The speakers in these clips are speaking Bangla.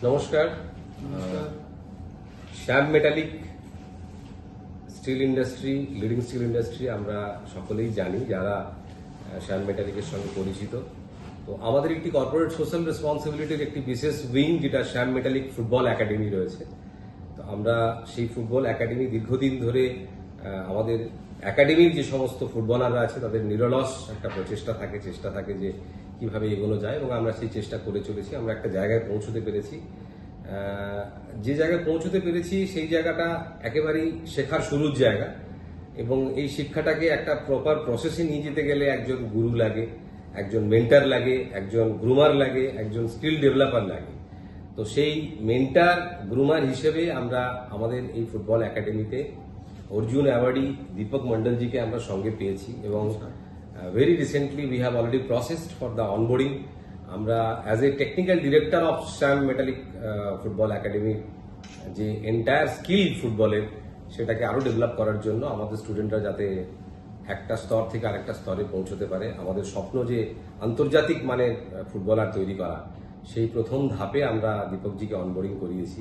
নমস্কার। Shyam metallic steel industry, leading steel industry আমরা সকলেই জানি যারা শ্যাম মেটালিকের সঙ্গে পরিচিত। তো আমাদের একটি কর্পোরেট সোশ্যাল রেসপন্সিবিলিটির একটি বিশেষ উইং যেটা শ্যাম মেটালিক ফুটবল একাডেমি রয়েছে। তো আমরা সেই ফুটবল একাডেমি দীর্ঘদিন ধরে আমাদের একাডেমির যে সমস্ত ফুটবলাররা আছে তাদের নিরলস একটা চেষ্টা থাকে যে কিভাবে এগোনো যায়, এবং আমরা সেই চেষ্টা করে চলেছি। আমরা একটা জায়গায় পৌঁছতে পেরেছি। যে জায়গায় পৌঁছতে পেরেছি সেই জায়গাটা একেবারেই শেখার শুরুর জায়গা, এবং এই শিক্ষাটাকে একটা প্রপার প্রসেসে নিয়ে যেতে গেলে একজন গুরু লাগে, একজন মেন্টার লাগে, একজন গ্রুমার লাগে, একজন স্কিল ডেভেলপার লাগে। তো সেই মেন্টার গ্রুমার হিসেবে আমরা আমাদের এই ফুটবল একাডেমিতে অর্জুন অ্যাওয়ার্ডি দীপক মন্ডলজিকে আমরা সঙ্গে পেয়েছি, এবং very recently we have already processed for the onboarding. আমরা as a technical director of Shyam metallic football একাডেমির যে এন্টায়ার স্কিল ফুটবলের সেটাকে আরও ডেভেলপ করার জন্য আমাদের স্টুডেন্টরা যাতে একটা স্তর থেকে আরেকটা স্তরে পৌঁছতে পারে, আমাদের স্বপ্ন যে আন্তর্জাতিক মানের ফুটবলার তৈরি করা, সেই প্রথম ধাপে আমরা দীপকজিকে অনবোর্ডিং করিয়েছি।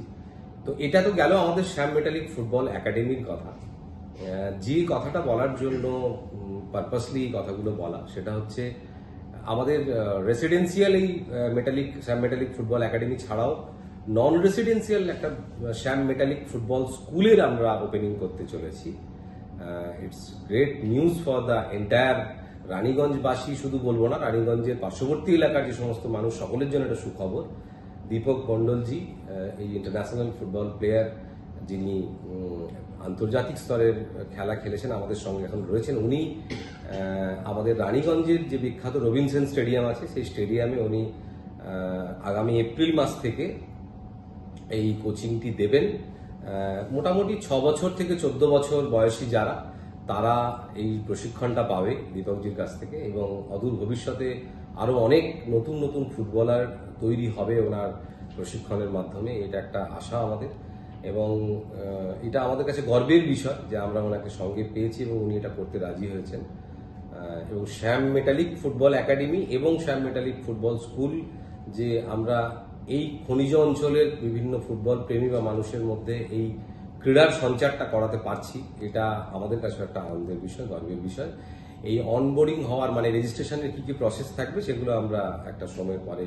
তো এটা তো গেল আমাদের শ্যাম মেটালিক ফুটবল একাডেমির কথা। যে কথাটা বলার জন্য পারপাসলি কথাগুলো বলা, সেটা হচ্ছে আমাদের রেসিডেন্সিয়াল এই শ্যাম মেটালিক ফুটবল একাডেমি ছাড়াও নন রেসিডেন্সিয়াল একটা শ্যাম মেটালিক ফুটবল স্কুলের আমরা ওপেনিং করতে চলেছি। It's great news for the entire রানীগঞ্জবাসী, শুধু বলবো না, রানীগঞ্জের পার্শ্ববর্তী এলাকার যে সমস্ত মানুষ, সকলের জন্য একটা সুখবর। দীপক মন্ডলজি, এই ইন্টারন্যাশনাল ফুটবল প্লেয়ার যিনি আন্তর্জাতিক স্তরের খেলা খেলেছেন, আমাদের সঙ্গে এখন রয়েছেন। উনি আমাদের রানীগঞ্জের যে বিখ্যাত রবিনসন স্টেডিয়াম আছে, সেই স্টেডিয়ামে উনি আগামী এপ্রিল মাস থেকে এই কোচিংটি দেবেন। মোটামুটি 6 বছর থেকে 14 বছর বয়সী যারা, তারা এই প্রশিক্ষণটা পাবে দীপকজির কাছ থেকে, এবং অদূর ভবিষ্যতে আরও অনেক নতুন নতুন ফুটবলার তৈরি হবে ওনার প্রশিক্ষণের মাধ্যমে। এটা একটা আশা আমাদের, এবং এটা আমাদের কাছে গর্বের বিষয় যে আমরা ওনাকে সঙ্গে পেয়েছি এবং উনি এটা করতে রাজি হয়েছেন। এবং শ্যাম মেটালিক ফুটবল একাডেমি এবং শ্যাম মেটালিক ফুটবল স্কুল যে আমরা এই খনিজ অঞ্চলের বিভিন্ন ফুটবল প্রেমী বা মানুষের মধ্যে এই ক্রীড়ার সঞ্চারটা করাতে পারছি, এটা আমাদের কাছে একটা আনন্দের বিষয়, গর্বের বিষয়। এই অনবোর্ডিং হওয়ার মানে রেজিস্ট্রেশনের কি প্রসেস থাকবে সেগুলো আমরা একটা সময় পরে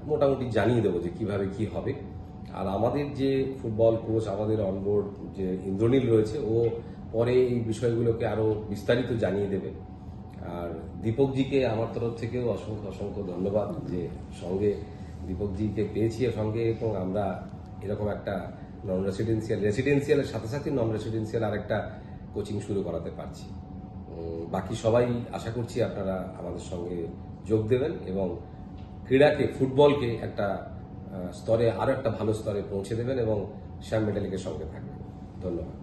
মোটামুটি জানিয়ে দেবো যে কিভাবে কি হবে। আর আমাদের যে ফুটবল কোচ, আমাদের অনবোর্ড যে ইন্দ্রনীল রয়েছে, ও পরে এই বিষয়গুলোকে আরো বিস্তারিত জানিয়ে দেবে। আর দীপকজিকে আমার তরফ থেকেও অসংখ্য অসংখ্য ধন্যবাদ যে সঙ্গে দীপকজিকে পেয়েছি সঙ্গে, এবং আমরা এরকম একটা নন রেসিডেন্সিয়ালের সাথে সাথে নন রেসিডেন্সিয়াল আর একটা কোচিং শুরু করাতে পারছি। বাকি সবাই আশা করছি আপনারা আমাদের সঙ্গে যোগ দেবেন এবং ক্রীড়াকে, ফুটবলকে একটা স্তরে, আরো একটা ভালো স্তরে পৌঁছে দেবেন, এবং শ্যাম মেটালিকের সঙ্গে থাকবেন। ধন্যবাদ।